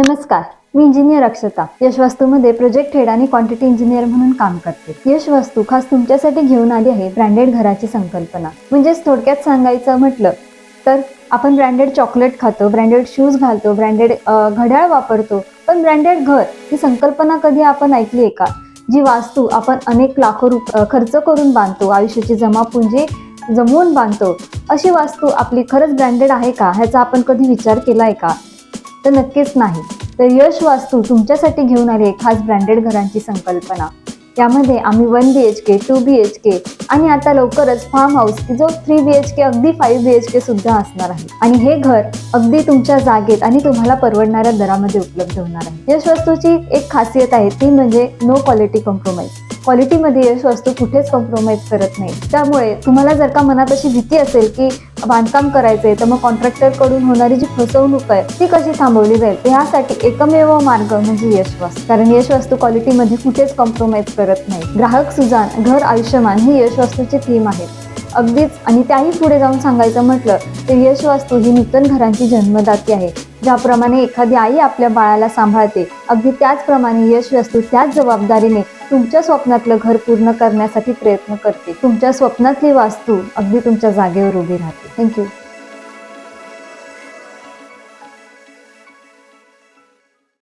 नमस्कार, मी इंजिनियर अक्षता यश वास्तूमध्ये project head आणि क्वांटिटी इंजिनियर म्हणून काम करते. यश वास्तू खास तुमच्यासाठी घेऊन आली आहे ब्रँडेड घराची संकल्पना. म्हणजेच थोडक्यात सांगायचं म्हटलं तर आपण ब्रँडेड चॉकलेट खातो, ब्रँडेड शूज घालतो, ब्रँडेड घड्याळ वापरतो, पण ब्रँडेड घर ही संकल्पना कधी आपण ऐकली आहे का? जी वास्तू आपण अनेक लाखो खर्च करून बांधतो, आयुष्याची जमापुंजी जमवून बांधतो, अशी वास्तू आपली खरंच ब्रँडेड आहे का ह्याचा आपण कधी विचार केलाय का? तर नक्कीच नाही. तर यश वास्तू तुमच्यासाठी घेऊन आली आहे खास ब्रँडेड घरांची संकल्पना. यामध्ये आम्ही 1 BHK, 2 BHK आणि आता लवकरच फार्म हाऊस की जो 3 BHK अगदी 5 BHK सुद्धा असणार आहे. आणि हे घर अगदी तुमच्या जागेत आणि तुम्हाला परवडणाऱ्या दरामध्ये उपलब्ध होणार आहे. यश वास्तूची एक खासियत आहे ती म्हणजे नो क्वालिटी कॉम्प्रोमाइज. क्वालिटीमध्ये यश वास्तू कुठेच कॉम्प्रोमाइज करत नाही. त्यामुळे तुम्हाला जर का मनात अशी भीती असेल की बांधकाम करायचंय तर मग कॉन्ट्रॅक्टर कडून होणारी जी फसवणूक आहे ती कशी थांबवली जाईल, यासाठी एकमेव मार्ग म्हणजे यश वास्तू. कारण यश वास्तू क्वालिटीमध्ये कुठेच कॉम्प्रोमाइज करत नाही. ग्राहक सुजाण, घर आयुष्यमान ही यश वास्तूची थीम आहे अगदीच. आणि त्याही पुढे जाऊन सांगायचं म्हटलं तर यश वास्तू ही नूतन घरांची जन्मदाती आहे. ज्याप्रमाणे एखादी आई आपल्या बाळाला सांभाळते, अगदी त्याचप्रमाणे यश वास्तू त्याच जबाबदारीने तुमच्या स्वप्नातलं घर पूर्ण करण्यासाठी प्रयत्न करते. तुमच्या स्वप्नातली वास्तू अगदी तुमच्या जागेवर उभी राहते. थँक्यू.